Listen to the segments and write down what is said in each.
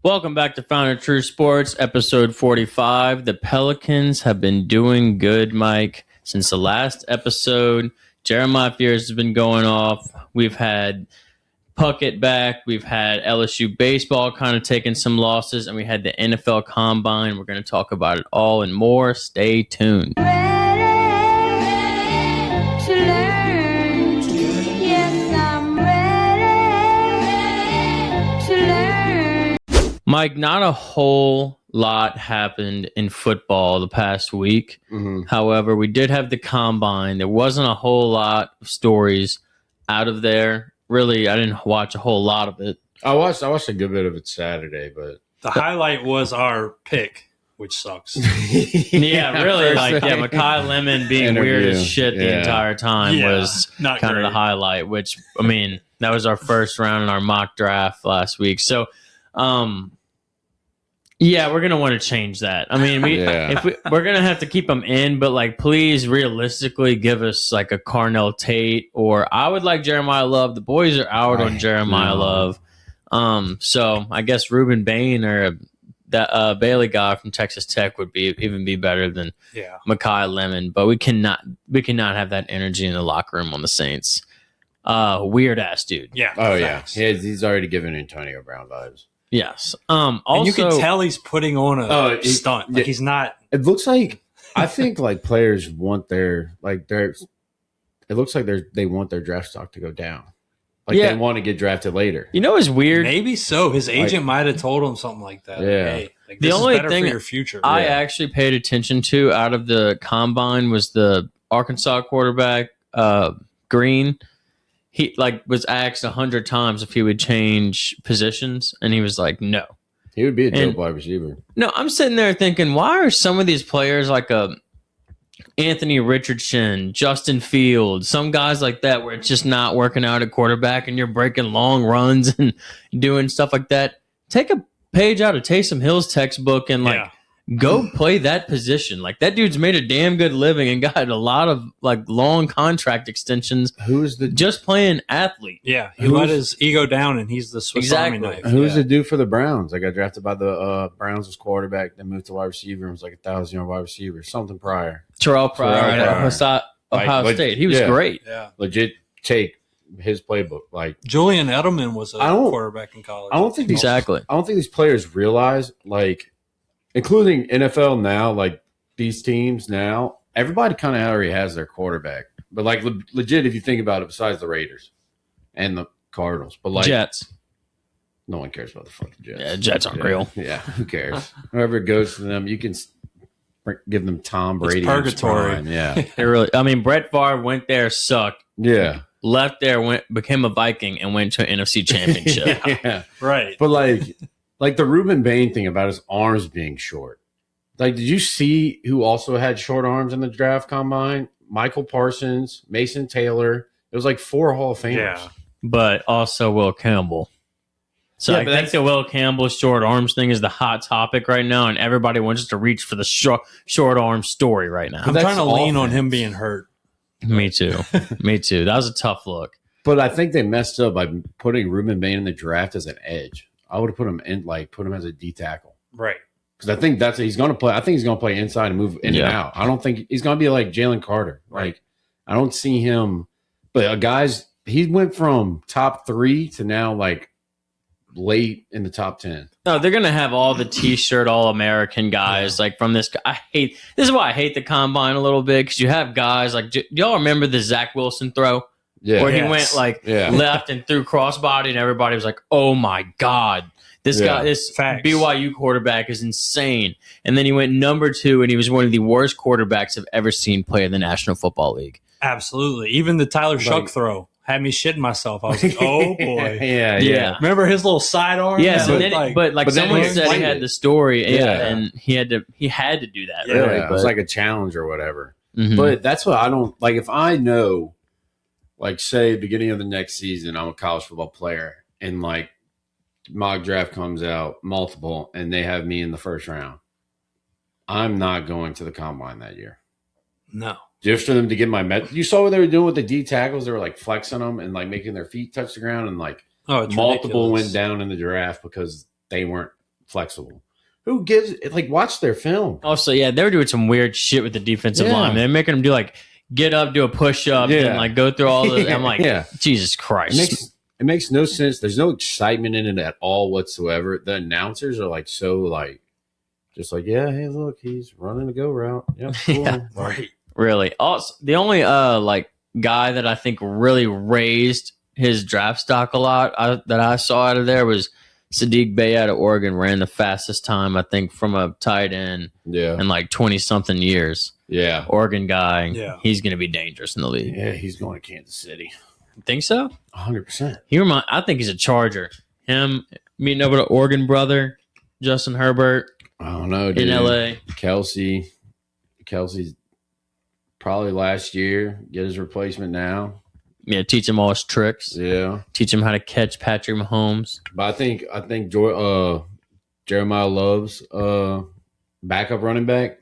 Welcome back to Founder True Sports, episode 45. The Pelicans have been doing good, Mike, since the last episode. Jeremiah Fears has been going off. We've had Puckett back. We've had LSU baseball kind of taking some losses, and we had the NFL Combine. We're going to talk about it all and more. Stay tuned. Mike, not a whole lot happened in football the past week. However, we did have the Combine. There wasn't a whole lot of stories out of there. Really, I didn't watch a whole lot of it. I watched a good bit of it Saturday, but the highlight was our pick, which sucks. Yeah, really. Mekhi Lemon being weird as shit the entire time was kind of the highlight, which, I mean, that was our first round in our mock draft last week. So, yeah, we're gonna want to change that. I mean, we're gonna have to keep them in, but please, realistically, give us a Carnell Tate, or I would like Jeremiah Love. The boys are out on Jeremiah Love, so I guess Ruben Bain or that Bailey guy from Texas Tech would even be better than Mekhi Lemon. But we cannot have that energy in the locker room on the Saints. Weird ass dude. Yeah. Oh facts. Yeah, he's already giving Antonio Brown vibes. Yes. Also, and you can tell he's putting on a stunt. He's not. It looks like I think players want their it looks like they want their draft stock to go down. They want to get drafted later. You know, it's weird. Maybe so. His agent might have told him something like that. Yeah. Hey, the this only is better thing for your future. I actually paid attention to out of the Combine was the Arkansas quarterback Green. He was asked 100 times if he would change positions, and he was like, no. He would be a dope wide receiver. No, I'm sitting there thinking, why are some of these players like Anthony Richardson, Justin Fields, some guys like that, where it's just not working out at quarterback and you're breaking long runs and doing stuff like that? Take a page out of Taysom Hill's textbook and go play that position. That dude's made a damn good living and got a lot of long contract extensions. Who's the just playing athlete? Yeah, he let his ego down, and he's the Swiss Army knife. Who's the dude for the Browns? I got drafted by the Browns as quarterback, then moved to wide receiver and was 1,000-yard wide receiver. Something Pryor. Terrell Pryor at Ohio State. He was great. Yeah, legit take his playbook. Julian Edelman was a quarterback in college. I don't think exactly. I don't think these players realize including NFL now, these teams now, everybody kind of already has their quarterback. But legit, if you think about it, besides the Raiders and the Cardinals, but Jets, no one cares about the fucking Jets. Yeah, Jets aren't real. Yeah, who cares? Whoever goes to them, you can give them Tom Brady. It's purgatory. Yeah, it really. I mean, Brett Favre went there, sucked. Yeah, left there, became a Viking, and went to an NFC Championship. Yeah, right. But the Ruben Bain thing about his arms being short. Did you see who also had short arms in the draft combine? Michael Parsons, Mason Taylor. It was 4 Hall of Famers. Yeah. But also Will Campbell. So I think the Will Campbell short arms thing is the hot topic right now, and everybody wants to reach for the short arm story right now. I'm trying to lean on him being hurt. Me too. Me too. That was a tough look. But I think they messed up by putting Ruben Bain in the draft as an edge. I would have put him in, put him as a D tackle. Right. Because I think he's going to play. I think he's going to play inside and move in and out. I don't think he's going to be like Jalen Carter. Right. I don't see him. But he went from top 3 to now late in the top 10. No, they're going to have all the T-shirt All-American guys from this. This is why I hate the Combine a little bit, because you have guys y'all remember the Zach Wilson throw? Yeah. Where he went left and threw crossbody, and everybody was like, "Oh my god, this guy, this BYU quarterback is insane." And then he went number 2, and he was one of the worst quarterbacks I've ever seen play in the National Football League. Absolutely, even the Tyler Shuck throw had me shitting myself. I was like, "Oh boy, yeah." Remember his little sidearm? Yes, and then, but someone said he had the story, and he had to do that. Yeah, really, it was like a challenge or whatever. Mm-hmm. But that's what I don't like. If I know. Say, beginning of the next season, I'm a college football player, and mock draft comes out, multiple, and they have me in the first round. I'm not going to the Combine that year. No. Just for them to get my you saw what they were doing with the D tackles? They were flexing them and making their feet touch the ground, and multiple ridiculous. went down in the draft because they weren't flexible. Who gives it? Like, watch their film. Also, yeah, they were doing some weird shit with the defensive line. They're making them do like get up, do a push up, and like go through all the. I'm like, Jesus Christ. It makes no sense. There's no excitement in it at all whatsoever. The announcers are like so like, just like, yeah, hey, look, he's running a go route. Yep, cool. Yeah, right. Really. Also, the only like guy that I think really raised his draft stock a lot that I saw out of there was Sadiq Bey out of Oregon. Ran the fastest time, I think, from a tight end in like 20-something years. Yeah. Oregon guy. Yeah. He's going to be dangerous in the league. Yeah, he's going to Kansas City. Think so? 100%. I think he's a Charger. Him meeting up with an Oregon brother, Justin Herbert. I don't know, dude. In LA. Kelsey's probably last year. Get his replacement now. Yeah, teach him all his tricks. Yeah. Teach him how to catch Patrick Mahomes. But I think Jeremiah Love's backup running back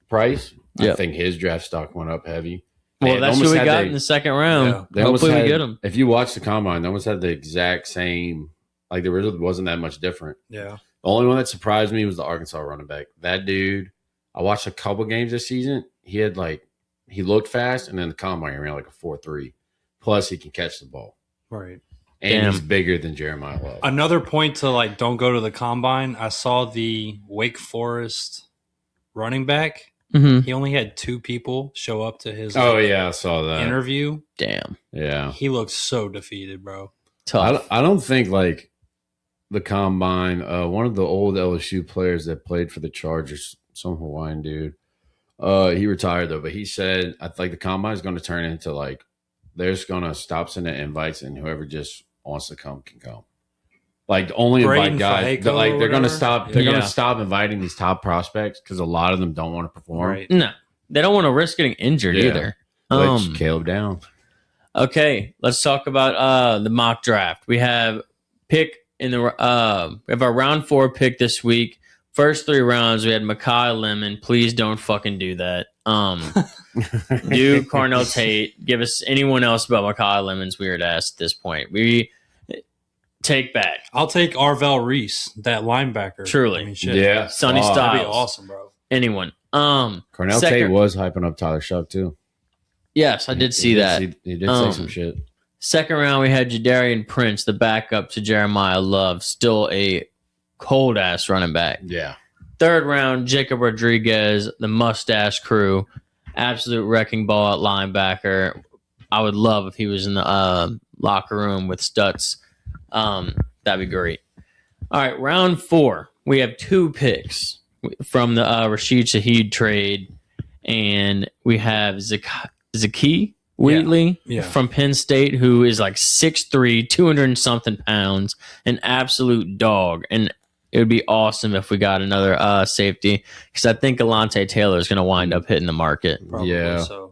price. I think his draft stock went up heavy. Well, that's who we got in the second round. Yeah. Hopefully we get him. If you watch the combine, they almost had the exact same. Like, there really wasn't that much different. Yeah. The only one that surprised me was the Arkansas running back. That dude, I watched a couple games this season. He looked fast, and then the combine he ran like a 4.3. Plus, he can catch the ball. Right. And he's bigger than Jeremiah Love. Another point to, like, don't go to the combine. I saw the Wake Forest running back. Mm-hmm. He only had 2 people show up to his I saw that interview. Damn. Yeah. He looked so defeated, bro. Tough. I don't think, like, the combine, one of the old LSU players that played for the Chargers, some Hawaiian dude, he retired, though, but he said, I think the combine is going to turn into, like, they're just going to stop sending invites, and whoever just wants to come can come. Like, only invite guys. Like, they're going to stop. They're going to stop inviting these top prospects because a lot of them don't want to perform. Right. No, they don't want to risk getting injured either. Which Caleb down. Okay, let's talk about the mock draft. We have pick in the we have our round 4 pick this week. First 3 rounds, we had Mekhi Lemon. Please don't fucking do that. Do Carnell Tate. Give us anyone else but Mekhi Lemon's weird ass at this point. We take back. I'll take Arvell Reese, that linebacker. Truly. I mean, shit. Yeah. Sonny Styles. That'd be awesome, bro. Anyone. Carnell Tate was hyping up Tyler Shuck, too. Yes, I did see that. He did say some shit. Second round, we had Jadarian Prince, the backup to Jeremiah Love. Still a cold-ass running back. Yeah. Third round, Jacob Rodriguez, the mustache crew. Absolute wrecking ball at linebacker. I would love if he was in the locker room with Stutz. That'd be great. All right, round 4. We have 2 picks from the Rashid Shaheed trade. And we have Zaki Wheatley from Penn State, who is like 6'3", 200-something pounds, an absolute dog. And it would be awesome if we got another safety, because I think Alante Taylor is going to wind up hitting the market. Probably so.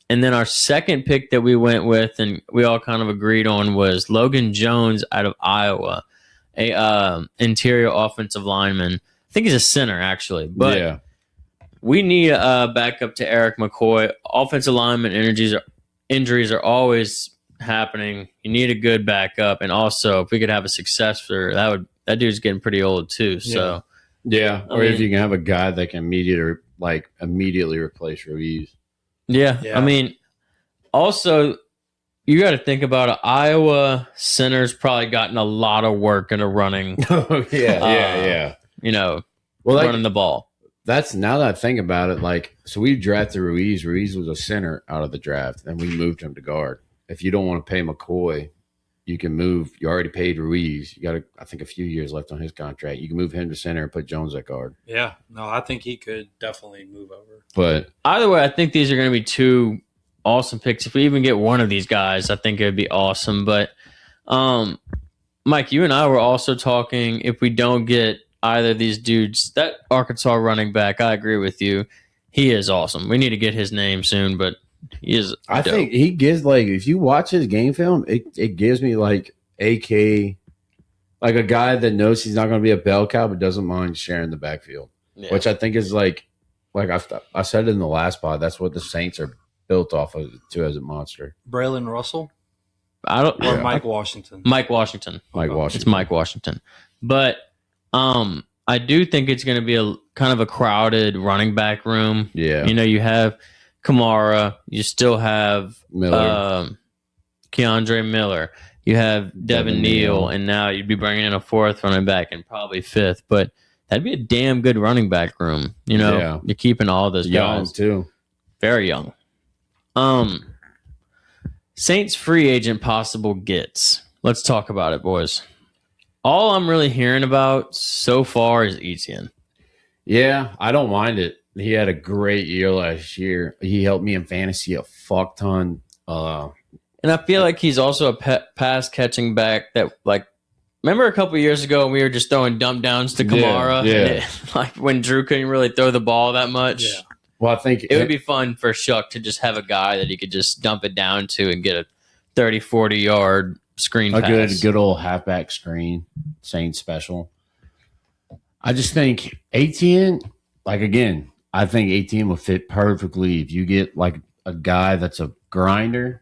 And then our second pick that we went with, and we all kind of agreed on, was Logan Jones out of Iowa, a interior offensive lineman. I think he's a center, actually. But we need a backup to Eric McCoy. Offensive lineman injuries are always happening. You need a good backup, and also if we could have a successor, that dude's getting pretty old too. So if you can have a guy that can immediately replace Ruiz. Yeah. I mean, also you got to think about it. Iowa center's probably gotten a lot of work into running. You know, running the ball. That's, now that I think about it, like, so we drafted Ruiz. Ruiz was a center out of the draft, and we moved him to guard. If you don't want to pay McCoy, you can move. You already paid Ruiz. You got, I think, a few years left on his contract. You can move him to center and put Jones at guard. Yeah. No, I think he could definitely move over. But either way, I think these are going to be 2 awesome picks. If we even get one of these guys, I think it would be awesome. But, Mike, you and I were also talking, if we don't get either of these dudes, that Arkansas running back, I agree with you. He is awesome. We need to get his name soon, but he is dope. I think he gives, like, if you watch his game film, it gives me like AK, like a guy that knows he's not going to be a bell cow but doesn't mind sharing the backfield, which I think is like I said it in the last pod. That's what the Saints are built off of too, as a monster. Braylon Russell? Mike Washington? Mike Washington. Mike Washington. It's Mike Washington. But I do think it's going to be a kind of a crowded running back room. Yeah. You have Kamara. You still have Miller. Keandre Miller. You have Devin Neal, and now you'd be bringing in a fourth running back and probably fifth. But that'd be a damn good running back room. You're keeping all those young guys. Too. Very young. Saints free agent possible gets. Let's talk about it, boys. All I'm really hearing about so far is Etienne. Yeah, I don't mind it. He had a great year last year. He helped me in fantasy a fuck ton. And I feel like he's also a pass catching back that, like, remember a couple years ago we were just throwing dump downs to Kamara? Yeah. Like when Drew couldn't really throw the ball that much. Yeah. Well, I think it would be fun for Shuck to just have a guy that he could just dump it down to and get a 30, 40 yard screen pass. Good old halfback screen, Saints special. I just think Etienne, I think Etienne will fit perfectly if you get like a guy that's a grinder.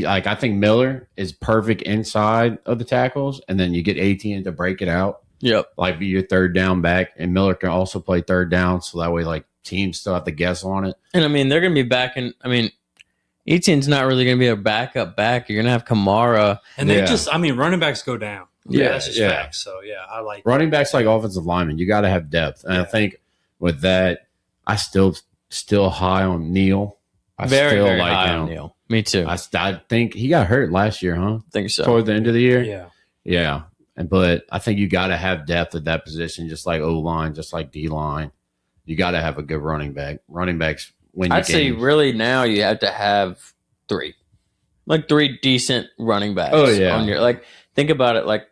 I think Miller is perfect inside of the tackles, and then you get Etienne to break it out. Yep. Like be your third down back, and Miller can also play third down, so that way like teams still have to guess on it. And they're going to be back in. Etienne's not really going to be a backup back. You're going to have Kamara. And they running backs go down. Yeah, that's just facts. So, I like running backs like offensive linemen. You got to have depth. And I think with that, I still high on Neal. Very high on Neal. Me too. I think he got hurt last year, huh? I think so. Toward the end of the year? Yeah. Yeah. But I think you got to have depth at that position, just like O-line, just like D-line. You got to have a good running back. Running backs win I'd say really now you have to have three. Like three decent running backs. Oh, yeah. Think about it. Like,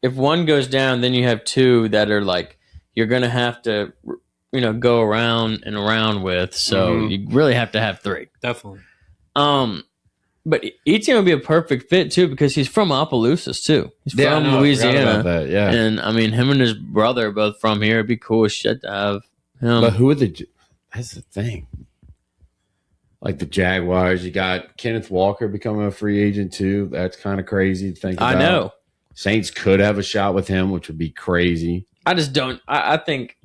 if one goes down, then you have two that are like you're going to have to, go around and around with. So you really have to have three. Definitely. But Etienne would be a perfect fit too because he's from Opelousas too. He's from Louisiana. Yeah. And him and his brother are both from here. It'd be cool as shit to have him. But that's the thing. Like the Jaguars, you got Kenneth Walker becoming a free agent too. That's kind of crazy to think about. I know. Saints could have a shot with him, which would be crazy. I just don't. I think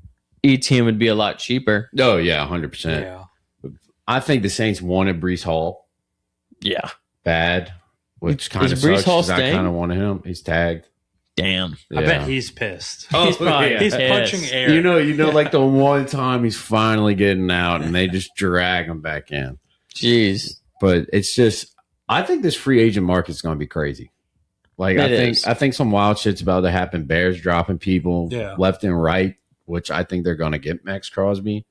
Etienne would be a lot cheaper. Oh, yeah, 100%. Yeah. I think the Saints wanted Breece Hall. Yeah. Bad, which kind of Breece sucks Hall because I kind of wanted him. He's tagged. Damn. Yeah. I bet he's pissed. He's probably he's punching air. You know, like the one time he's finally getting out and they just drag him back in. Jeez. But it's just, I think this free agent market is going to be crazy. Like I think some wild shit's about to happen. Bears dropping people left and right, which I think they're going to get Max Crosby.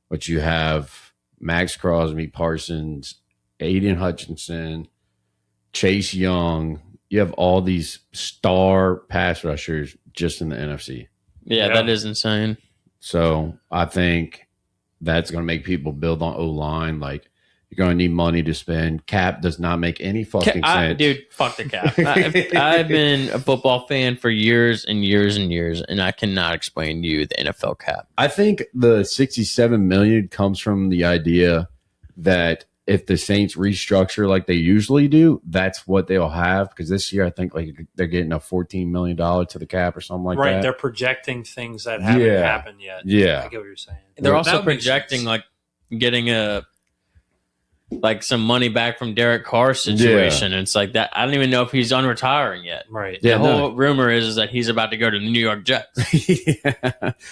But you have Max Crosby, Parsons, Aiden Hutchinson, Chase Young. You have all these star pass rushers just in the NFC. Yeah, that is insane. So I think that's going to make people build on O-line. Like, you're going to need money to spend. Cap does not make any fucking sense. Dude, fuck the cap. I've been a football fan for years and years and years, and I cannot explain to you the NFL cap. I think the $67 million comes from the idea that if the Saints restructure like they usually do, that's what they'll have. Because this year, I think like they're getting a $14 million to the cap or something like that. Right, they're projecting things that haven't happened yet. Yeah, I get what you're saying. They're also projecting like getting some money back from Derek Carr's situation. And it's like that. I don't even know if he's unretiring yet. Right. The whole rumor is that he's about to go to the New York Jets.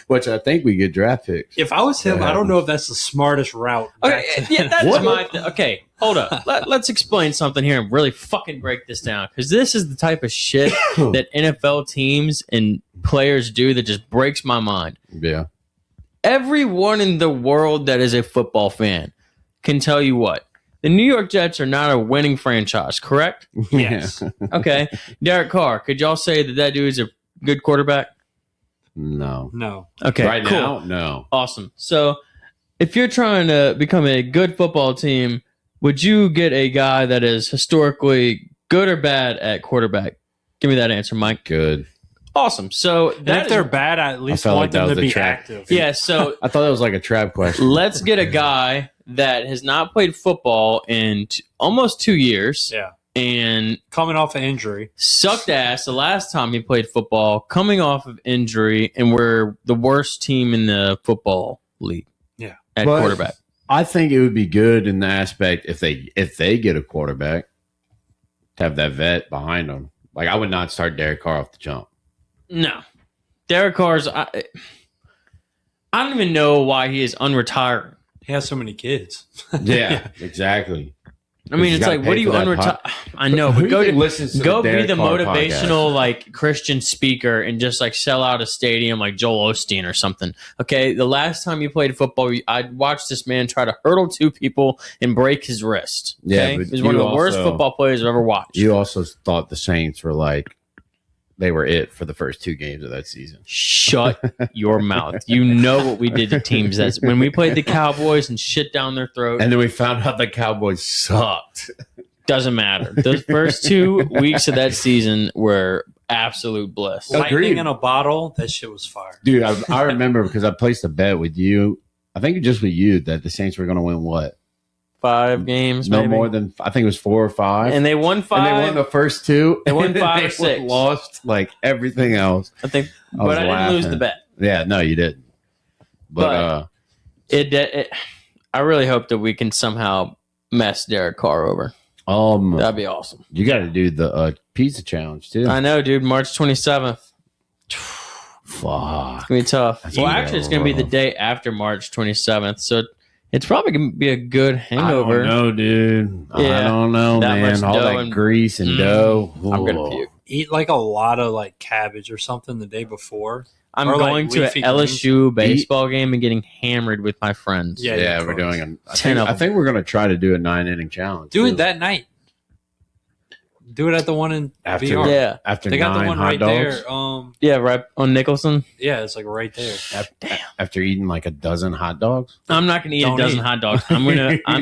Which I think we get draft picks. If I was him, I don't know if that's the smartest route. Okay, okay, hold up. Let's explain something here and really fucking break this down. Because this is the type of shit that NFL teams and players do that just breaks my mind. Yeah. Everyone in the world that is a football fan can tell you what. The New York Jets are not a winning franchise, correct? Yes. Okay. Derek Carr, could y'all say that dude is a good quarterback? No. Okay. Right cool. now, no. Awesome. So if you're trying to become a good football team, would you get a guy that is historically good or bad at quarterback? Give me that answer, Mike. Good. Awesome. So if they're bad, I at least want them to be active. Yeah. So I thought that was like a trap question. Let's get a guy that has not played football in almost 2 years. Yeah. and coming off an injury. Sucked ass the last time he played football, coming off of injury, and we're the worst team in the football league. Yeah. At quarterback. I think it would be good in the aspect if they get a quarterback to have that vet behind them. Like, I would not start Derek Carr off the jump. No. Derek Carr's I don't even know why he is unretired. He has so many kids. Yeah, exactly. I mean, it's like, what do you unretire? I know, but go be the motivational, like, Christian speaker and just, like, sell out a stadium like Joel Osteen or something. Okay, the last time you played football, I watched this man try to hurdle two people and break his wrist. Okay? Yeah, he was one of the worst football players I've ever watched. You also thought the Saints were like, they were it for the first 2 games of that season. Shut your mouth. You know what we did to teams. That's when we played the Cowboys and shit down their throat. And then we found out the Cowboys sucked. Doesn't matter. Those first 2 weeks of that season were absolute bliss. Lightning in a bottle, that shit was fire. Dude, I remember because I placed a bet with you. I think just with you that the Saints were going to win what? 5 games, no maybe? More than, I think it was 4 or 5. And they won 5. And they won the first 2. They won 5 or 6. Lost like everything else. I think, but I didn't lose the bet. Yeah, no, you didn't. But I really hope that we can somehow mess Derek Carr over. That'd be awesome. You got to do the pizza challenge too. I know, dude. March 27th. Fuck, it's gonna be tough. Actually, it's gonna be the day after March 27th, so it's probably gonna be a good hangover. I don't know, dude. Yeah, I don't know, man. All that grease and dough. I'm gonna puke. Eat like a lot of like cabbage or something the day before. I'm going to an LSU baseball game and getting hammered with my friends. Yeah, we're doing I think we're gonna try to do a 9-inning challenge. Do it that night. Do it at the one in VR. Yeah, after they got the one right dogs. there. Right on Nicholson. Yeah, it's like right there. After eating like a dozen hot dogs. I'm not gonna eat a dozen hot dogs. I'm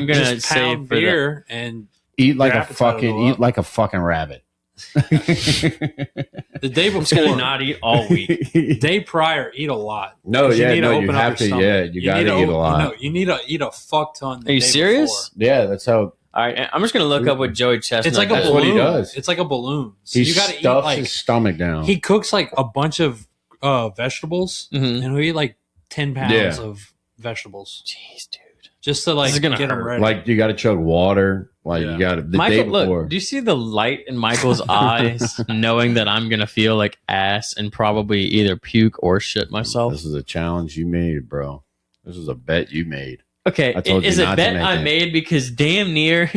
gonna save beer and eat like a fucking rabbit. The day before, I'm just gonna not eat all week. Day prior, eat a lot. No, you have to. Yeah, you gotta eat a lot. No, you need to eat a fuck ton. Are you serious? Before. Yeah, that's how. All right, I'm just gonna look up what Joey Chestnut. It's like a balloon. What he does. It's like a balloon. So you got to eat like his stomach down. He cooks like a bunch of vegetables, and he'll eat like 10 pounds of vegetables. Jeez, dude, just to like get him ready. Like you got to chug water. Like you got to the Michael, day before. Look, do you see the light in Michael's eyes, knowing that I'm gonna feel like ass and probably either puke or shit myself? This is a challenge you made, bro. This is a bet you made. Okay, is it a bet I made because damn near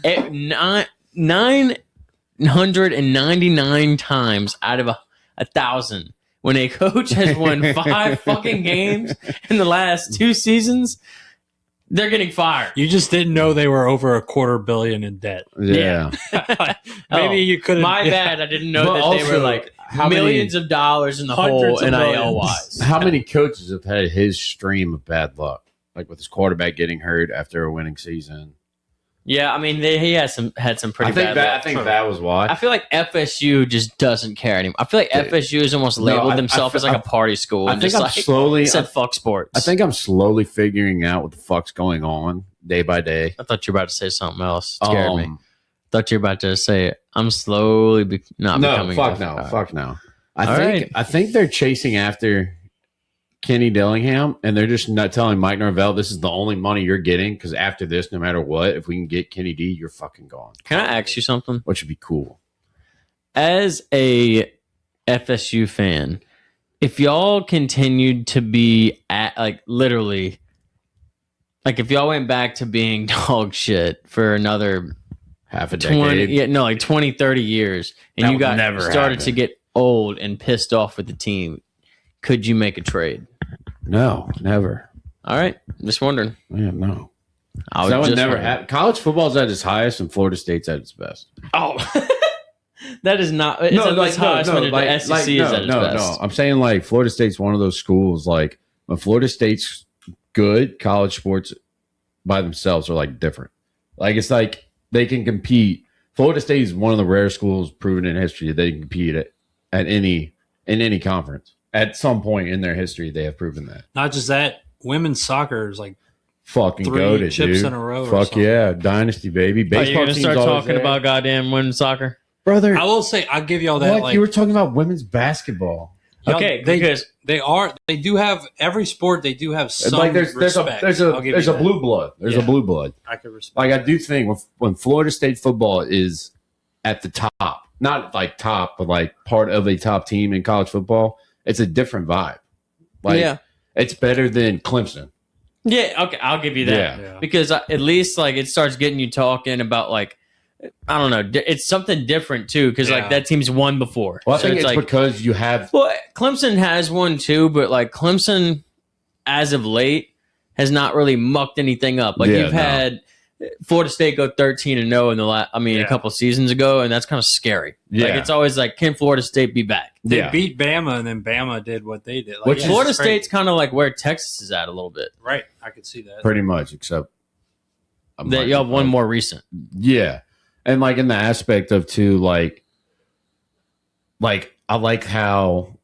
999 times out of 1,000 when a coach has won 5 fucking games in the last 2 seasons, they're getting fired. You just didn't know they were over $250 million in debt. Yeah. Maybe you couldn't. My bad. I didn't know that they were like millions of dollars in the hole NIL wise. How many coaches have had his stream of bad luck? Like with his quarterback getting hurt after a winning season. Yeah, I mean he had some pretty bad luck. I think that was why. I feel like FSU just doesn't care anymore. I feel like FSU has almost labeled themselves as like a party school. I think I'm slowly said fuck sports. I think I'm slowly figuring out what the fuck's going on day by day. I thought you were about to say something else. It scared me. Thought you were about to say I'm slowly becoming. Fuck no. I think they're chasing after Kenny Dillingham, and they're just not telling Mike Norvell this is the only money you're getting because after this, no matter what, if we can get Kenny D, you're fucking gone. Can I ask you something? What should be cool? As a FSU fan, if y'all continued to be at like literally, like if y'all went back to being dog shit for another half a decade, 20, 30 years, and you got started to get old and pissed off with the team, could you make a trade? No, never. All right, just wondering. Yeah, no. That would never happen. College football's at its highest, and Florida State's at its best. Oh, that is not. It's at its highest when the SEC is at its best. No, I'm saying like Florida State's one of those schools. Like when Florida State's good, college sports by themselves are like different. Like it's like they can compete. Florida State is one of the rare schools proven in history that they can compete at in any conference. At some point in their history, they have proven that. Not just that, women's soccer is like fucking 3 goated, chips dude. in a row. Fuck yeah, dynasty baby. Are you Baseball going to team's start always talking there. about goddamn women's soccer? brother? I will say, I'll give you all that. What Like, you were talking about women's basketball? Okay, because they do have every sport. They do have some Like there's respect. a blue blood. There's a blue blood. I could respect. Like I do think when Florida State football is at the top, not like top, but like part of a top team in college football, it's a different vibe. Like it's better than Clemson. Yeah, okay, I'll give you that. Yeah. Because at least like it starts getting you talking about like I don't know, it's something different too because like that team's won before. Well, I think it's like, because you have. Well, Clemson has one too, but like Clemson, as of late, has not really mucked anything up. Like you've had Florida State go 13-0 in the last, a couple seasons ago, and that's kind of scary. Yeah. Like it's always like, can Florida State be back? They beat Bama, and then Bama did what they did. Like, Which Florida State's kind of like where Texas is at a little bit. Right, I could see that. Pretty much, except that you have one more recent. Yeah. And like in the aspect of too, like I like how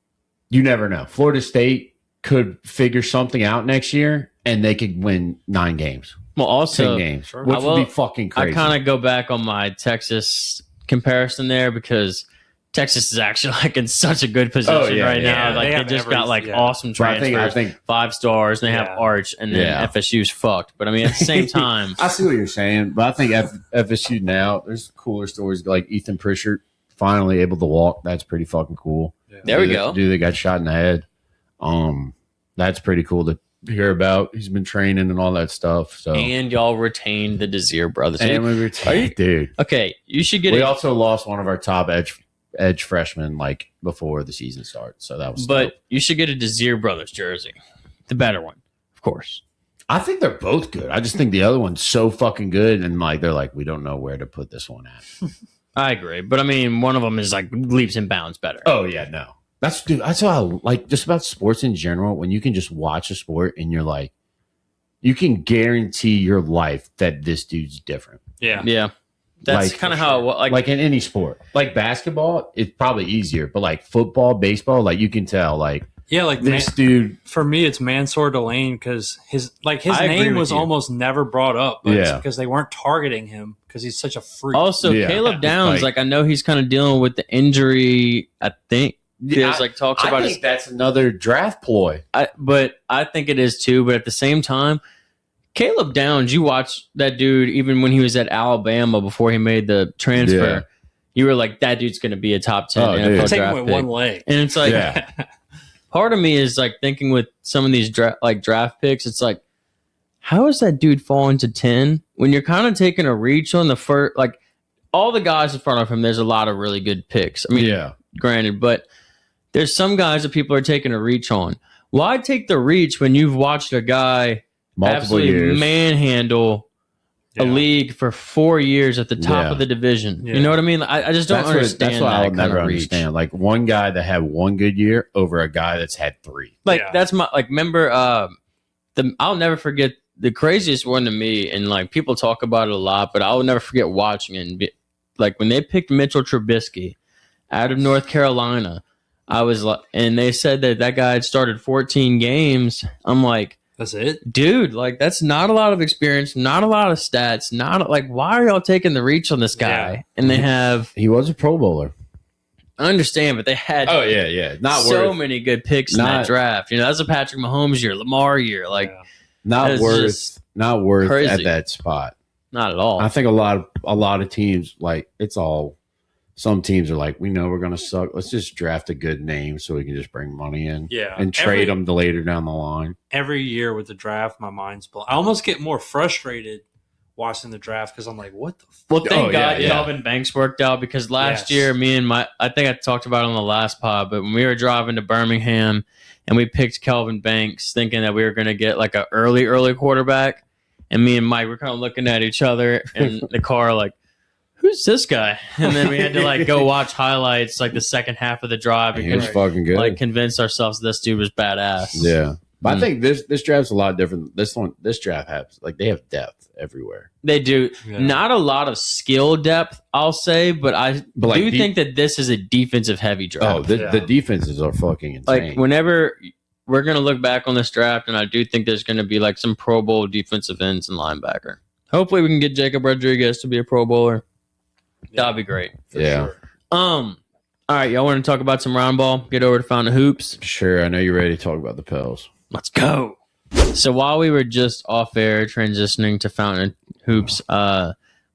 you never know. Florida State could figure something out next year and they could win 9 games. Well, also 10 games, which would be fucking crazy. I kind of go back on my Texas comparison there because Texas is actually like in such a good position right now. Like they just got like awesome transfers, I think 5 stars, and they have Arch, and then FSU's fucked. But I mean, at the same time, I see what you're saying, but I think FSU now there's cooler stories like Ethan Pritchard finally able to walk. That's pretty fucking cool. Yeah. There we go. Dude that got shot in the head. That's pretty cool to hear about. He's been training and all that stuff. So and y'all retained the Desir brothers. And we retained, dude. Okay, you should get. We also lost one of our top edge freshmen like before the season starts, so that was. But dope. You should get a Desir brothers jersey, the better one, of course. I think they're both good. I just think the other one's so fucking good, and like they're like, we don't know where to put this one at. I agree, but I mean, one of them is like leaps and bounds better. Oh yeah, no, that's what I like just about sports in general. When you can just watch a sport and you're like, you can guarantee your life that this dude's different. Yeah. That's like, kind of how like in any sport, like basketball, it's probably easier, but like football, baseball, like you can tell, like this dude. For me, it's Mansour Delane because his name was almost never brought up, but it's because they weren't targeting him because he's such a freak. Also, Caleb Downs, like I know he's kind of dealing with the injury. I think there's like talks about. I think that's another draft ploy, but I think it is too. But at the same time. Caleb Downs, you watch that dude even when he was at Alabama before he made the transfer. Yeah. You were like, that dude's going to be a top 10 NFL take draft him with pick. one leg. And it's like, part of me is like thinking with some of these draft picks, it's like, how is that dude falling to 10 when you're kind of taking a reach on the first? Like all the guys in front of him, there's a lot of really good picks. I mean, granted, but there's some guys that people are taking a reach on. Why take the reach when you've watched a guy multiple years manhandle a league for 4 years at the top of the division? You know what I mean? I just don't understand. That's what I'll never understand. Like one guy that had one good year over a guy that's had 3. Like that's my remember I'll never forget the craziest one to me, and like people talk about it a lot, but I'll never forget watching it. And like when they picked Mitchell Trubisky out of North Carolina, I was like, and they said that guy had started 14 games. I'm like, that's it, dude. Like that's not a lot of experience, not a lot of stats, not like why are y'all taking the reach on this guy? And they have he was a Pro Bowler. I understand, but they had not so worth, many good picks in that draft. You know, that's a Patrick Mahomes year, Lamar year, like not worth crazy. at that spot. Not at all. I think a lot of teams like it's all. Some teams are like, we know we're going to suck. Let's just draft a good name so we can just bring money in and trade them later down the line. Every year with the draft, my mind's blown. I almost get more frustrated watching the draft because I'm like, what the fuck? Well, thank God Kelvin Banks worked out because last year, me and I think I talked about it on the last pod, but when we were driving to Birmingham and we picked Kelvin Banks thinking that we were going to get like an early quarterback, and me and Mike were kind of looking at each other in the car like, who's this guy? And then we had to like go watch highlights like the second half of the drive and fucking good. Like convince ourselves this dude was badass. Yeah. But I think this draft's a lot different. This draft has like they have depth everywhere. They do. Yeah. Not a lot of skill depth, I'll say, but I think that this is a defensive heavy draft. Oh, the defenses are fucking insane. Like whenever we're going to look back on this draft, and I do think there's going to be like some Pro Bowl defensive ends and linebacker. Hopefully we can get Jacob Rodriguez to be a Pro Bowler. Yeah, that'd be great. For sure. All right, y'all want to talk about some round ball? Get over to Fountain Hoops. Sure, I know you're ready to talk about the Pels. Let's go. So while we were just off air transitioning to Fountain Hoops,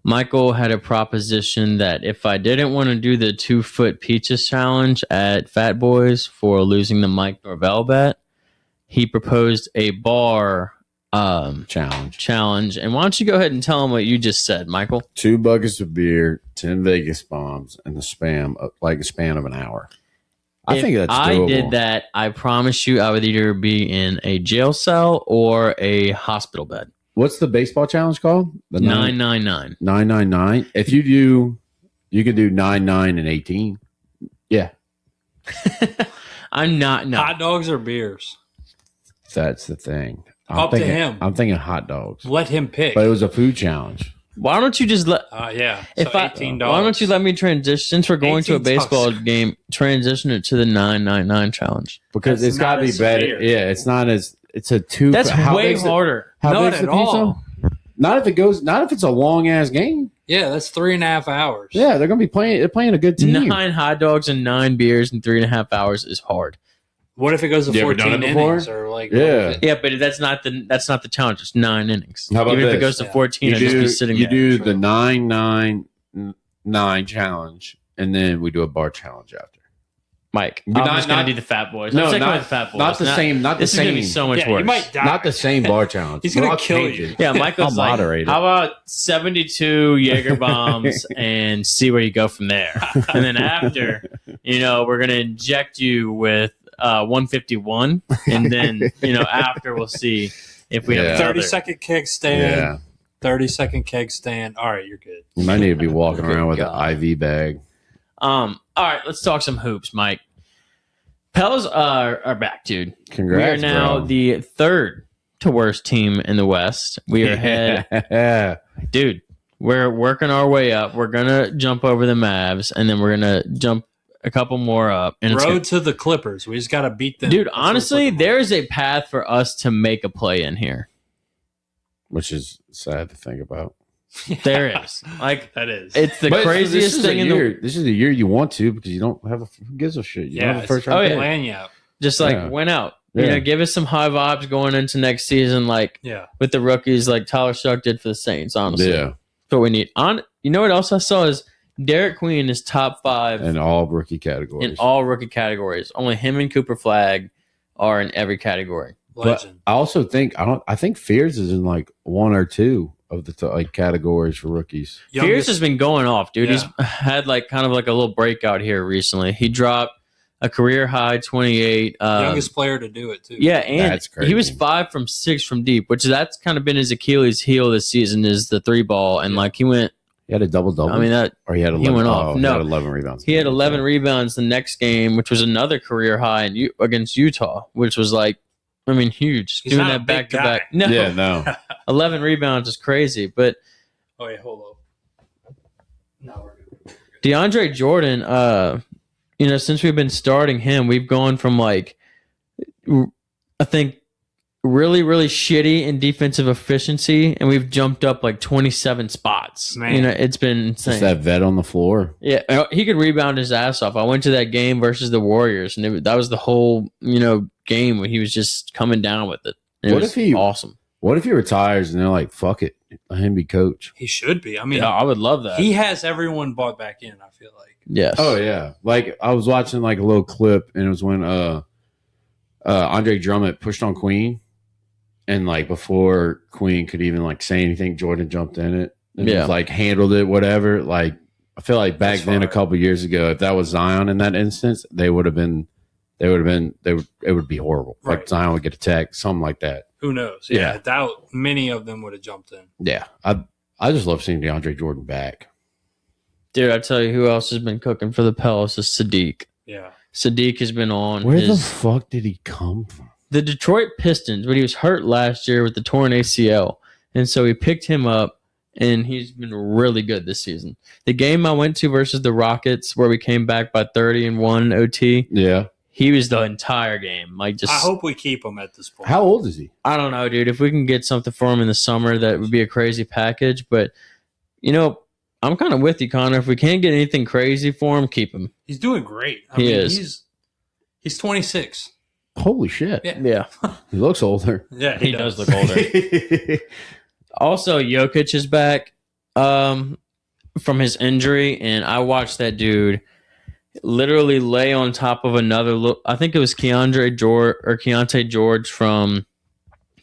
Michael had a proposition that if I didn't want to do the 2-foot peaches challenge at Fat Boys for losing the Mike Norvell bet, he proposed a bar challenge. And why don't you go ahead and tell him what you just said, Michael? 2 buckets of beer, 10 Vegas bombs, and the span of an hour. I think that's doable. I did that, I promise you I would either be in a jail cell or a hospital bed. What's the baseball challenge called? The 999. 999. If you do, you can do 99 and 18. Yeah. I'm not. No. Hot dogs or beers? That's the thing. Up to him. I'm thinking hot dogs. Let him pick. But it was a food challenge. Why don't you just let? Yeah. If $18. Why don't you let me transition? Since we're going to a baseball game, transition it to the 999 challenge because it's got to be better. Yeah, it's not as. It's a 2. That's way harder. Not at all. Not if it goes. Not if it's a long ass game. Yeah, that's 3.5 hours. Yeah, they're gonna be playing. They're playing a good team. 9 hot dogs and 9 beers in 3.5 hours is hard. What if it goes to 14 innings or like? Yeah, but that's not the challenge. It's 9 innings. How about Even this? if it goes to 14, I'd just be sitting there. You do the 999 challenge, and then we do a bar challenge after. Mike, I'm just going to do the Fat Boys. No, not the Fat Boys. Not the same. Not the this same. This is going to be so much worse. You might die. Not the same bar challenge. He's going to kill you. Yeah, Michael's I'll like, moderate it. how about 72 Jaeger bombs and see where you go from there? And then after, we're going to inject you with 151, and then after we'll see if we have 30-second keg stand. 30-second keg stand. All right, you're good. You might need to be walking around with an IV bag. All right, let's talk some hoops, Mike. Pels are back, dude. Congrats, we are now the 3rd to worst team in the West. We are ahead. Dude, we're working our way up. We're going to jump over the Mavs, and then we're going to jump a couple more up. And Road to the Clippers. We just got to beat them. Dude, honestly, there is a path for us to make a play in here. Which is sad to think about. There is. Like, that is. It's the craziest thing in the year. This is the year you want to because you don't have who gives a shit. You don't have a first round plan. Just went out. Give us some high vibes going into next season, with the rookies, like Tyler Shuck did for the Saints. Honestly, that's what we need. You know what else I saw is Derek Queen is top 5 in all rookie categories. Only him and Cooper Flagg are in every category. Legend. But I also think I think Fears is in 1 or 2 of the categories for rookies. Fears has been going off, dude. He's had kind of a little breakout here recently. He dropped a career high 28. Youngest player to do it too. Yeah, and that's crazy. He was 5 from 6 from deep, which that's kind of been his Achilles heel this season is the 3 ball, and he went. He had a double-double. I mean or he had 11. He went off. He had 11 rebounds. He had 11 rebounds the next game, which was another career high against Utah, which was huge. He's doing not that a back big to guy. back. No. Yeah, no. 11 rebounds is crazy, but hold up. No, we're good. DeAndre Jordan, since we've been starting him, we've gone from I think really, really shitty in defensive efficiency, and we've jumped up 27 spots. Man. It's been insane. Just that vet on the floor. Yeah, he could rebound his ass off. I went to that game versus the Warriors, and that was the whole game when he was just coming down with it. It was awesome. What if he retires and they're like, "Fuck it, let him be coach"? He should be. I mean, I would love that. He has everyone bought back in. I feel like. Yes. Oh yeah. I was watching a little clip, and it was when Andre Drummond pushed on Queen. And before Queen could even say anything, Jordan jumped in it and just handled it, whatever. I feel like back then, a couple years ago, if that was Zion in that instance, it would be horrible. Right. Zion would get attacked, something like that. Who knows? Yeah. Doubt many of them would have jumped in. Yeah. I just love seeing DeAndre Jordan back. Dude, I tell you who else has been cooking for the Pels is Sadiq. Yeah. Sadiq has been on. Where the fuck did he come from? The Detroit Pistons, but he was hurt last year with the torn ACL. And so we picked him up, and he's been really good this season. The game I went to versus the Rockets, where we came back by 30 and 1 OT, he was the entire game. Like, just I hope we keep him at this point. How old is he? I don't know, dude. If we can get something for him in the summer, that would be a crazy package. But I'm kind of with you, Connor. If we can't get anything crazy for him, keep him. He's doing great. He is. He's 26. Holy shit! Yeah. He looks older. Yeah, he does look older. Also, Jokic is back from his injury, and I watched that dude literally lay on top of another. I think it was Keontae George from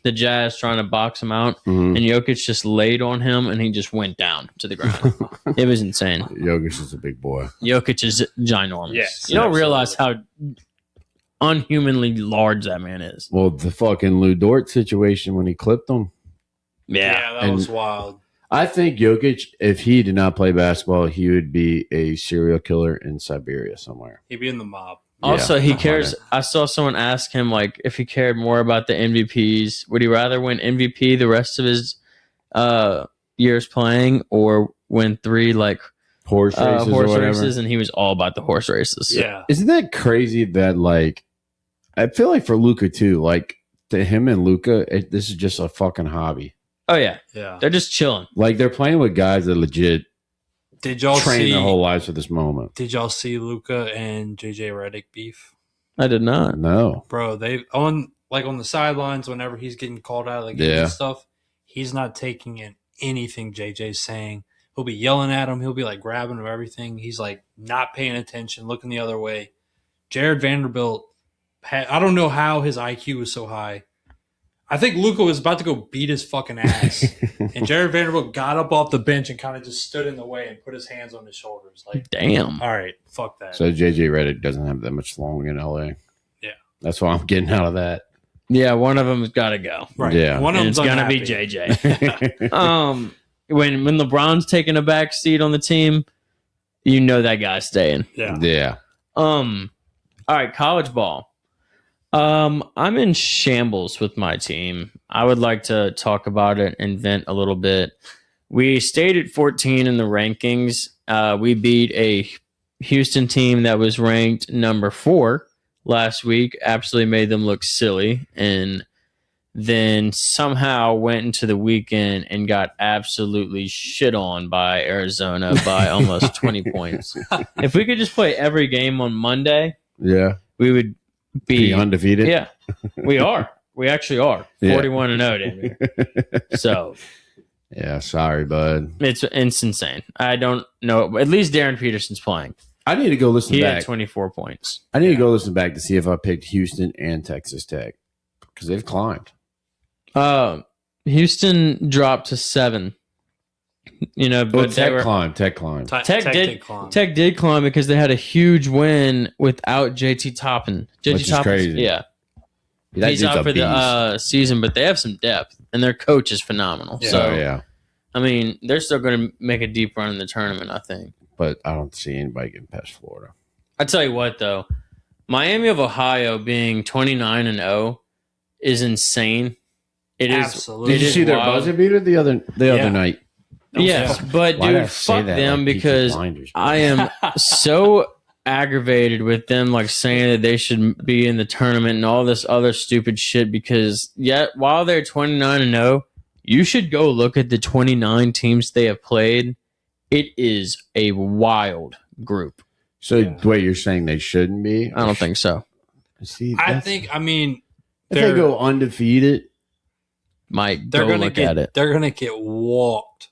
the Jazz trying to box him out, and Jokic just laid on him, and he just went down to the ground. It was insane. Jokic is a big boy. Jokic is ginormous. Yes, you don't realize how unhumanly large that man is. Well, the fucking Lou Dort situation when he clipped him. Yeah, that was wild. I think Jokic, if he did not play basketball, he would be a serial killer in Siberia somewhere. He'd be in the mob. Also, he cares. I saw someone ask him like if he cared more about the MVPs. Would he rather win MVP the rest of his years playing, or win 3 like horse races, and he was all about the horse races. Yeah, isn't that crazy? That like, I feel like for Luka too. Like to him and Luka, this is just a fucking hobby. Oh yeah, yeah. They're just chilling. Like they're playing with guys that legit. Did y'all train their whole lives for this moment? Did y'all see Luka and JJ Redick beef? I did not. No, bro. They on the sidelines whenever he's getting called out of the game and stuff. He's not taking in anything JJ's saying. He'll be yelling at him. He'll be like grabbing him everything. He's like not paying attention, looking the other way. Jared Vanderbilt, I don't know how his IQ was so high. I think Luka was about to go beat his fucking ass. And Jared Vanderbilt got up off the bench and kind of just stood in the way and put his hands on his shoulders. Like, damn. All right, fuck that. So JJ Redick doesn't have that much long in LA. Yeah. That's what I'm getting out of that. Yeah, one of them's got to go. Right. Yeah. One of them's going to be JJ. When LeBron's taking a back seat on the team, you know that guy's staying. Yeah. Yeah. All right, college ball. I'm in shambles with my team. I would like to talk about it and vent a little bit. We stayed at 14 in the rankings. We beat a Houston team that was ranked number 4 last week. Absolutely made them look silly, and then somehow went into the weekend and got absolutely shit on by Arizona by almost 20 points. If we could just play every game on Monday, we would be undefeated. Yeah, we are. We actually are 41-0, David. So, yeah, sorry, bud. It's insane. I don't know. At least Darren Peterson's playing. I need to go listen back. He had 24 points. I need to go listen back to see if I picked Houston and Texas Tech because they've climbed. Houston dropped to 7. But Tech climbed. Tech did climb because they had a huge win without JT Toppin. Which is crazy. Yeah. He's out for the season, but they have some depth, and their coach is phenomenal. Yeah. So, I mean, they're still going to make a deep run in the tournament, I think. But I don't see anybody getting past Florida. I tell you what, though, Miami of Ohio being 29-0 is insane. It Absolutely. Did you see their buzzer beater the other night? Yes, but dude, fuck them because I am so aggravated with them like saying that they should be in the tournament and all this other stupid shit because while they're 29-0, you should go look at the 29 teams they have played. It is a wild group. So wait, you're saying they shouldn't be? I don't think so. See, I think if they go undefeated, they're going to get it. They're going to get walked.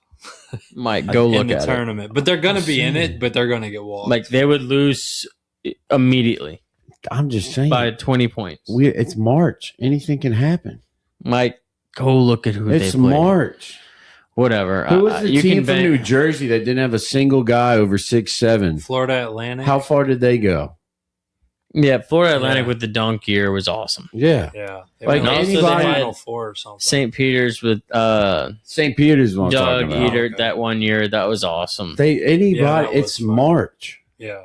Might go look in the at tournament, but they're going to be in it. But they're going to get walked. Like they would lose immediately. I'm just saying by 20 points. It's March. Anything can happen. Mike, go look at who they played. It's March. Whatever. Who was the team from New Jersey that didn't have a single guy over 6'7"? Florida Atlantic. How far did they go? Yeah, Florida Atlantic with the dunk year was awesome. Yeah. They like anybody Final Four or something. St. Peter's with St. Peter's one Doug Eater that one year. That was awesome. It's March. Yeah.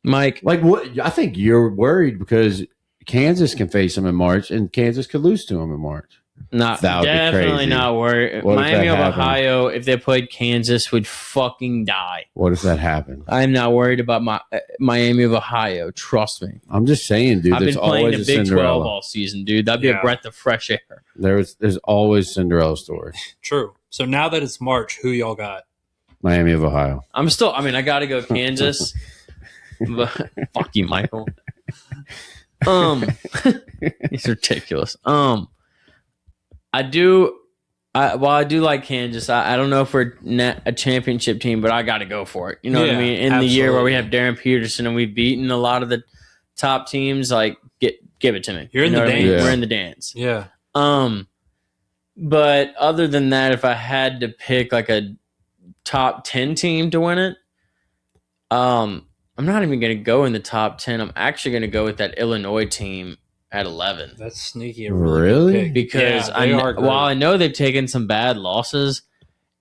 Mike. Like what? I think you're worried because Kansas can face them in March and Kansas could lose to them in March. Not That would be definitely crazy. not worried. What if Miami that of happened? Ohio, if they played Kansas, would fucking die. What if that happened? I'm not worried about Miami of Ohio. Trust me. I'm just saying, dude. I've been There's playing always the a Big 12 Cinderella. all season, dude. That'd be Yeah. a breath of fresh air. There's always Cinderella stories. True. So now that it's March, who y'all got? Miami of Ohio. I got to go Kansas. But, fuck you, Michael. It's ridiculous. I do like Kansas. I don't know if we're a championship team, but I got to go for it. You know what I mean? In the year where we have Darren Peterson and we've beaten a lot of the top teams, like give it to me. You're in you know the what I mean? dance. We're in the dance. Yeah. But other than that, if I had to pick like a top 10 team to win it, I'm not even going to go in the top 10. I'm actually going to go with that Illinois team at 11. That's sneaky. Really? Good pick. Because Yeah, they are great. while I know they've taken some bad losses,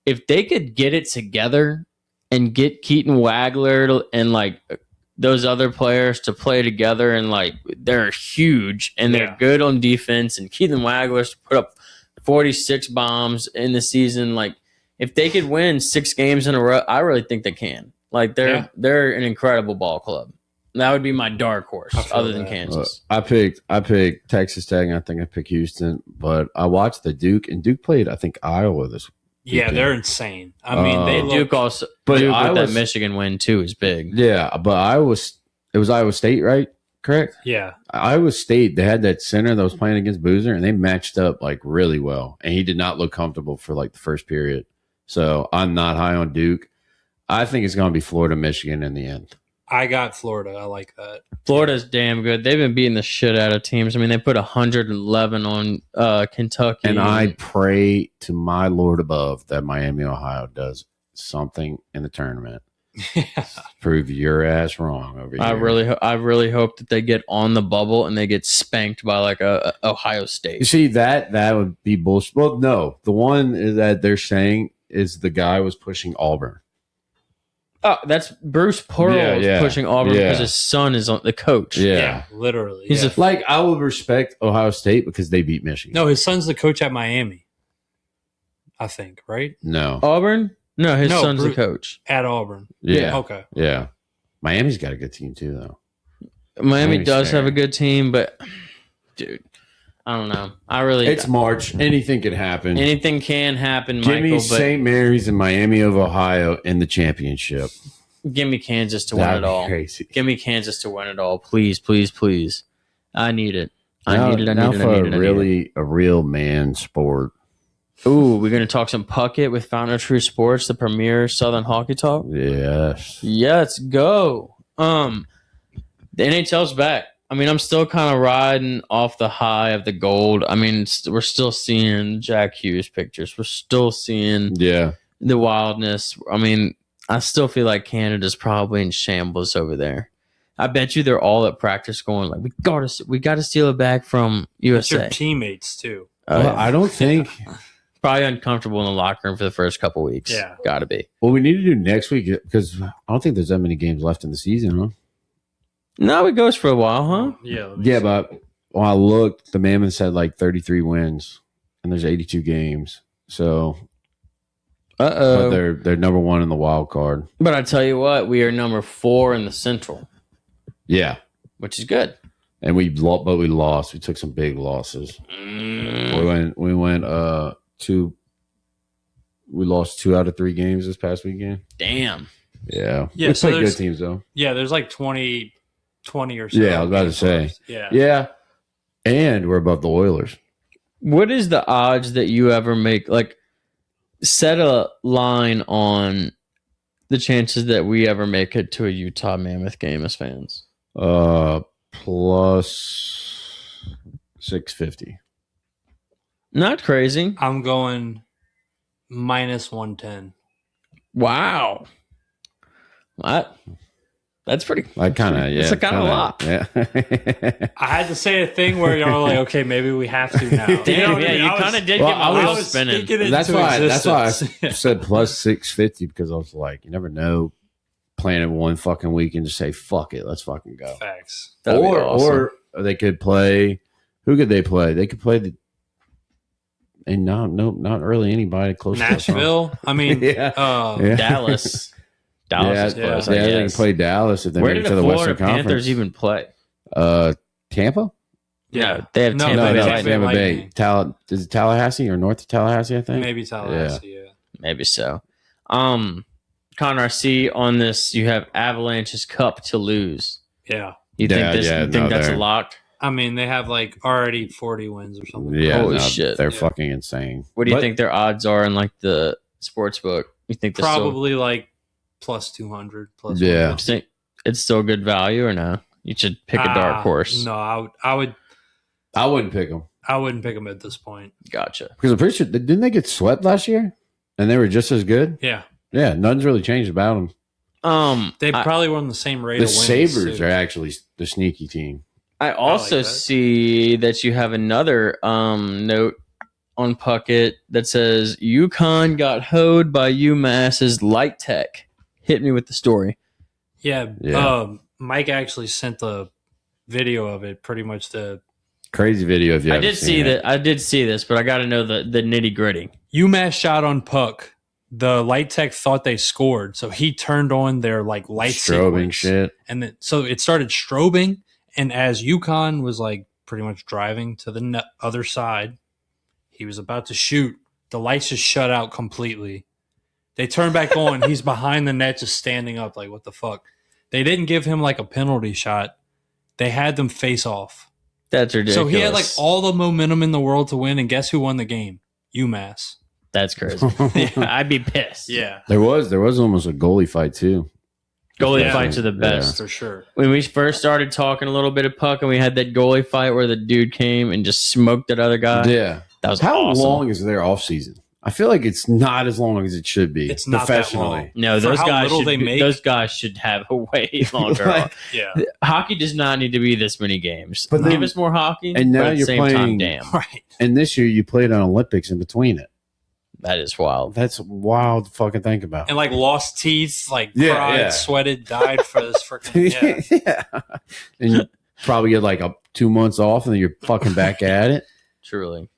if they could get it together and get Keaton Wagler and like those other players to play together, and like they're huge and they're good on defense, and Keaton Wagler's to put up 46 bombs in the season, like if they could win 6 games in a row, I really think they can. Like they're an incredible ball club. That would be my dark horse, other than Kansas. I picked Texas Tech, and I think I picked Houston. But I watched the Duke, and Duke played, I think, Iowa this. Yeah, they're insane. I mean, they Duke also, but Duke I with was- that Michigan win too is big. Yeah, but it was Iowa State, right? Correct. Yeah. Iowa State, they had that center that was playing against Boozer, and they matched up like really well. And he did not look comfortable for like the first period. So I'm not high on Duke. I think it's going to be Florida, Michigan in the end. I got Florida. I like that. Florida's damn good. They've been beating the shit out of teams. I mean, they put 111 on Kentucky. And I pray to my Lord above that Miami, Ohio does something in the tournament. Prove your ass wrong over here. I really hope that they get on the bubble and they get spanked by like a Ohio You State. see, that would be bullshit. Well, no. The one that they're saying is the guy was pushing Auburn. Oh, that's Bruce Pearl pushing Auburn because his son is on the coach. Yeah. Literally. He's yeah. Like, I would respect Ohio State because they beat Michigan. No, his son's the coach at Miami. I think, right? No. Auburn? No, his son's the Bruce- coach. At Auburn. Yeah. Okay. Yeah. Miami's got a good team, too, though. Miami Miami's does fair. have a good team, but dude, I don't know. It's March. Anything could happen. Anything can happen, Give me Michael, but St. Mary's and Miami of Ohio in the championship. give me Kansas to win That'd it be all. crazy. Give me Kansas to win it all. Please, please, please. I need it. I Now- need it. I now need it. for I need it. really a real man sport. Ooh, we're going to talk some Puckett with Fountain of True Sports, the premier Southern Hockey Talk. Yes. Yeah, let's go. The NHL's back. I mean, I'm still kind of riding off the high of the gold. I mean, we're still seeing Jack Hughes pictures. We're still seeing Yeah. the wildness. I mean, I still feel like Canada's probably in shambles over there. I bet you they're all at practice going like, we got to steal it back from It's your USA. teammates, too. Well, I don't think. Probably uncomfortable in the locker room for the first couple weeks. Yeah. Got to be. What we need to do next week, because I don't think there's that many games left in the season, huh? No, it goes for a while, huh? Yeah. Yeah, but when I looked, the Mammoths had like 33 wins, and there's 82 games. So, but Uh-oh. they're number one in the wild card. But I tell you what, we are number 4 in the Central, Yeah, which is good. and we lost. We took some big losses. We went we lost 2 out of 3 games this past weekend. Damn. Yeah, Yeah, we so played good there's- teams though. Yeah, there's like 20 or so. Yeah, I was about to say. Yeah. Yeah, and we're above the Oilers. What is the odds that you ever make, like, set a line on the chances that we ever make it to a Utah Mammoth game as fans? Plus 650. Not crazy. I'm going minus 110. Wow. That's pretty. I kind of, yeah. It's a kind of lot. Yeah. I had to say a thing where y'all were like, okay, maybe we have to now. Damn, what I yeah, mean? you I was- kind of did well, get my I wheels was spinning. thinking it that's into why I existence. said plus 650 because I was like, you never know. Playing it one fucking week and just say, fuck it, let's fucking go. Facts. That'd be awesome. Or they could play. Who could they play? They could play and not really anybody close. Nashville. I mean, Dallas. Dallas is close. They can play Dallas if they make it to the Florida Western Conference. Panthers even play? Tampa. Yeah, they have Tampa Bay. Tampa Bay. Is it Tallahassee or north of Tallahassee? I think maybe Tallahassee. Yeah, maybe so. Connor, I see on this you have Avalanche's cup to lose. Yeah. You think that's a lock? I mean, they have like already 40 wins or something. Yeah, holy shit, they're fucking insane. What do you think their odds are in like the sports book? You think probably like plus 200? Plus yeah, you think it's still good value or no? You should pick a dark horse. No, I wouldn't pick them. I wouldn't pick them at this point. Gotcha. Because I'm pretty sure didn't they get swept last year, and they were just as good. Yeah. Yeah, nothing's really changed about them. They probably were on the same rate. The Sabres are actually the sneaky team. I also see that you have another note on Puckett that says UConn got hoed by UMass's Light Tech. Hit me with the story. Yeah. Mike actually sent the video of it. Pretty much the crazy video. If you I did see that. I did see this, but I got to know the nitty gritty. UMass shot on puck. The Light Tech thought they scored, so he turned on their like light strobing shit, and then so it started strobing. And as UConn was like pretty much driving to the other side, he was about to shoot. The lights just shut out completely. They turned back on. He's behind the net, just standing up, like what the fuck. They didn't give him like a penalty shot. They had them face off. That's ridiculous. So he had like all the momentum in the world to win, and guess who won the game? UMass. That's crazy. Yeah, I'd be pissed. Yeah. There was almost a goalie fight too. Goalie fights are the best. For sure. When we first started talking a little bit of puck and we had that goalie fight where the dude came and just smoked that other guy. Yeah. That was How awesome. long is their off season? I feel like it's not as long as it should be. It's not professionally. No, those guys should have a way longer. Yeah. Hockey does not need to be this many games. But give us more hockey. And now but at you're the same playing. Time, damn. Right. And this year you played on Olympics in between it. That is wild. That's wild to fucking think about. And like lost teeth, like cried, sweated, died for this freaking yeah. And you probably get like 2 months off and then you're fucking back at it. Truly.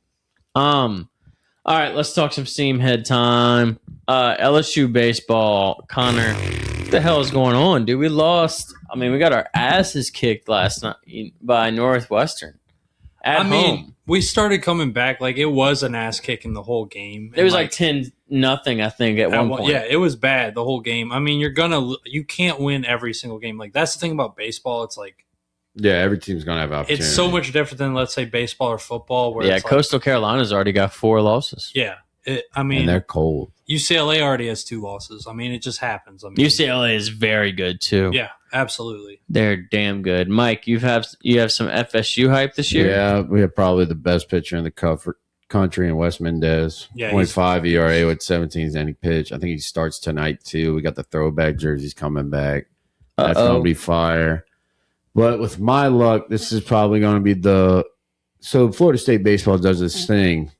All right, let's talk some SEAMHEAD time. LSU baseball. Connor, what the hell is going on, dude? We lost. I mean, we got our asses kicked last night by Northwestern. At home. We started coming back. Like, it was an ass kicking the whole game. It was like 10-0, I think, at one point. Yeah, it was bad the whole game. I mean, you can't win every single game. Like, that's the thing about baseball. It's like, yeah, every team's gonna have opportunity. It's so much different than, let's say, baseball or football. Where it's Coastal Carolina's already got 4 losses. Yeah, and they're cold. UCLA already has 2 losses. I mean, it just happens. I mean, UCLA is very good too. Yeah, absolutely. They're damn good. Mike, you have some FSU hype this year. Yeah, we have probably the best pitcher in the country in Wes Mendez. Yeah, 0.5 ERA with 17 inning pitch. I think he starts tonight too. We got the throwback jerseys coming back. That's gonna be fire. But with my luck, this is probably going to be so Florida State baseball does this thing.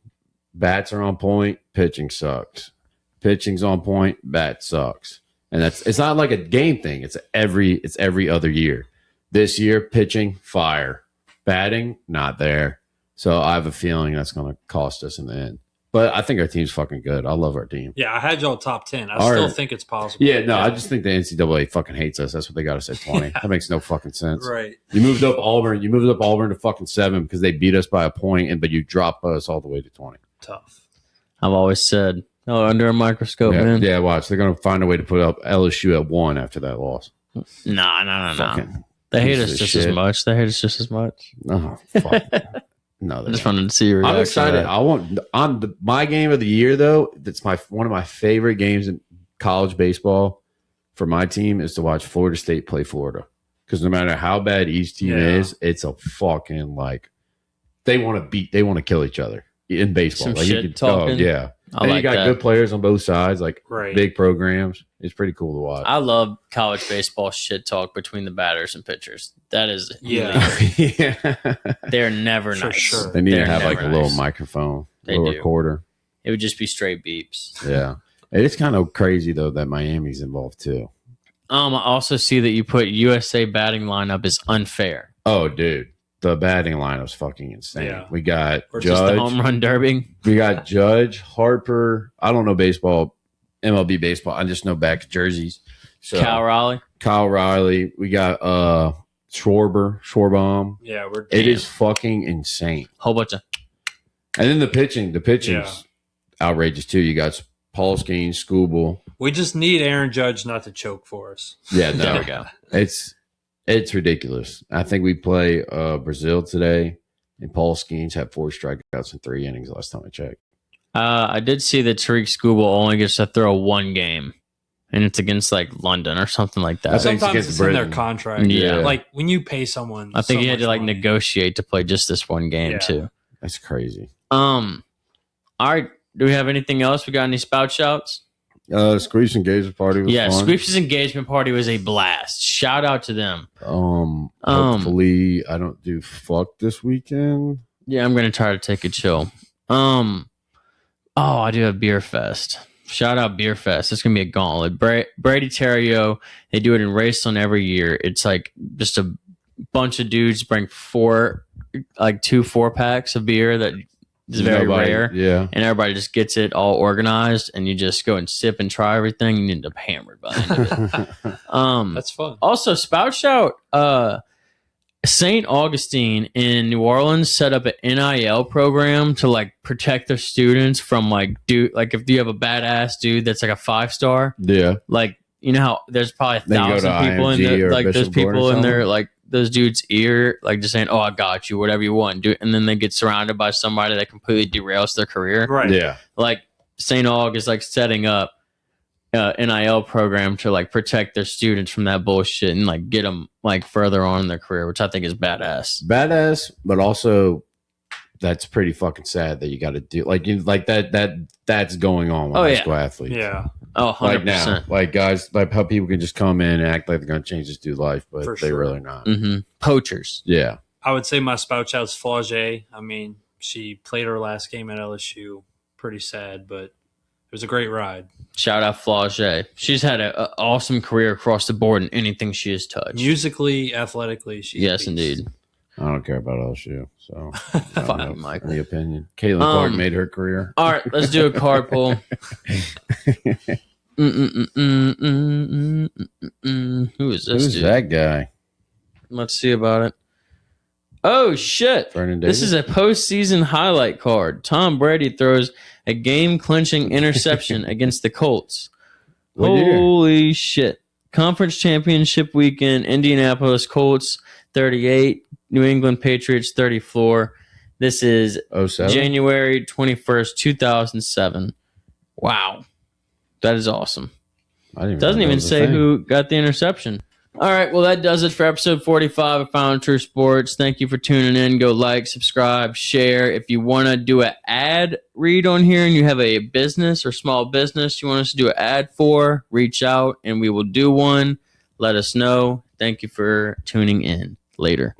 Bats are on point, pitching sucks. Pitching's on point, bat sucks. And it's not like a game thing. It's every other year. This year, pitching, fire. Batting, not there. So I have a feeling that's going to cost us in the end. But I think our team's fucking good. I love our team. Yeah, I had y'all top 10. I still think it's possible. Yeah, no, I just think the NCAA fucking hates us. That's what they got us at 20. That makes no fucking sense. Right. You moved up Auburn to fucking 7 because they beat us by a point, but you drop us all the way to 20. Tough. I've always said, under a microscope, man. Yeah, watch. They're going to find a way to put up LSU at 1 after that loss. No. They hate us just as much. Oh, fuck. No, I just wanted to see your reaction. I'm excited. I want my game of the year though. That's one of my favorite games in college baseball for my team is to watch Florida State play Florida because no matter how bad each team is, it's a fucking they want to kill each other in baseball. Some shit talking. Yeah. And you got good players on both sides, big programs. It's pretty cool to watch. I love college baseball shit talk between the batters and pitchers. That is, they're never For nice. Sure. They need to have a little microphone, little recorder. It would just be straight beeps. Yeah, it's kind of crazy though that Miami's involved too. I also see that you put USA batting lineup is unfair. Oh, dude, the batting lineup's fucking insane. Yeah. We got or just the home run derby. We got Judge, Harper. I don't know baseball, MLB baseball. I just know back jerseys. So, Kyle Riley. We got Schwarber. Yeah, it is fucking insane. Whole bunch of. And then the pitching's outrageous too. You got Paul Skeens, Skubal. We just need Aaron Judge not to choke for us. Yeah, no, there we go. It's ridiculous. I think we play Brazil today, and Paul Skeens had 4 strikeouts in 3 innings last time I checked. I did see that Tariq Skubal only gets to throw 1 game, and it's against like London or something like that. Sometimes it's in their contract. Yeah. Like when you pay someone, I think he had to like money. negotiate to play just this 1 game too. That's crazy. All right. Do we have anything else? We got any spout shouts? Squeeps engagement party was fun. Squeeps' engagement party was a blast. Shout out to them. Hopefully I don't do fuck this weekend. Yeah, I'm gonna try to take a chill. I do have Beer Fest. Shout out Beer Fest. It's gonna be a gauntlet. Brady Terrio, they do it in Raceland every year. It's like just a bunch of dudes bring 2 4-packs of beer that is very rare. Yeah. And everybody just gets it all organized, and you just go and sip and try everything, and you end up hammered by the end of it. That's fun. Also, spout shout, St. Augustine in New Orleans set up an NIL program to like protect their students from like if you have a badass dude that's like a 5-star. Yeah. Like, you know how there's probably 1,000 people in there, like there's people in there like those dudes' ear, like just saying, "Oh, I got you, whatever you want." And then they get surrounded by somebody that completely derails their career. Right. Yeah. Like St. Aug is like setting up NIL program to like protect their students from that bullshit and like get them like further on in their career, which I think is badass. But also that's pretty fucking sad that you got to do that's going on with high school athletes. Yeah. Oh, 100%. Like now, like guys, like how people can just come in and act like they're going to change this dude's life, but they're really not. Mm-hmm. Poachers. Yeah. I would say my spout shout's Flaugier. I mean, she played her last game at LSU. Pretty sad, but it was a great ride. Shout out Flaugier. She's had an awesome career across the board in anything she has touched. Musically, athletically, she's yes, indeed. I don't care about LSU, so Fine, Mike. Any opinion? Caitlin Clark made her career. All right, let's do a card pull. Who is this Who's dude? that guy? Let's see about it. Oh, shit. This is a postseason highlight card. Tom Brady throws a game-clinching interception against the Colts. Holy shit. Conference championship weekend, Indianapolis Colts 38, New England Patriots 34. This is 07? January 21st, 2007. Wow. That is awesome. Doesn't even say who got the interception. All right, well, that does it for episode 45 of Found True Sports. Thank you for tuning in. Go like, subscribe, share. If you want to do an ad read on here and you have a business or small business you want us to do an ad for, reach out and we will do one. Let us know. Thank you for tuning in. Later.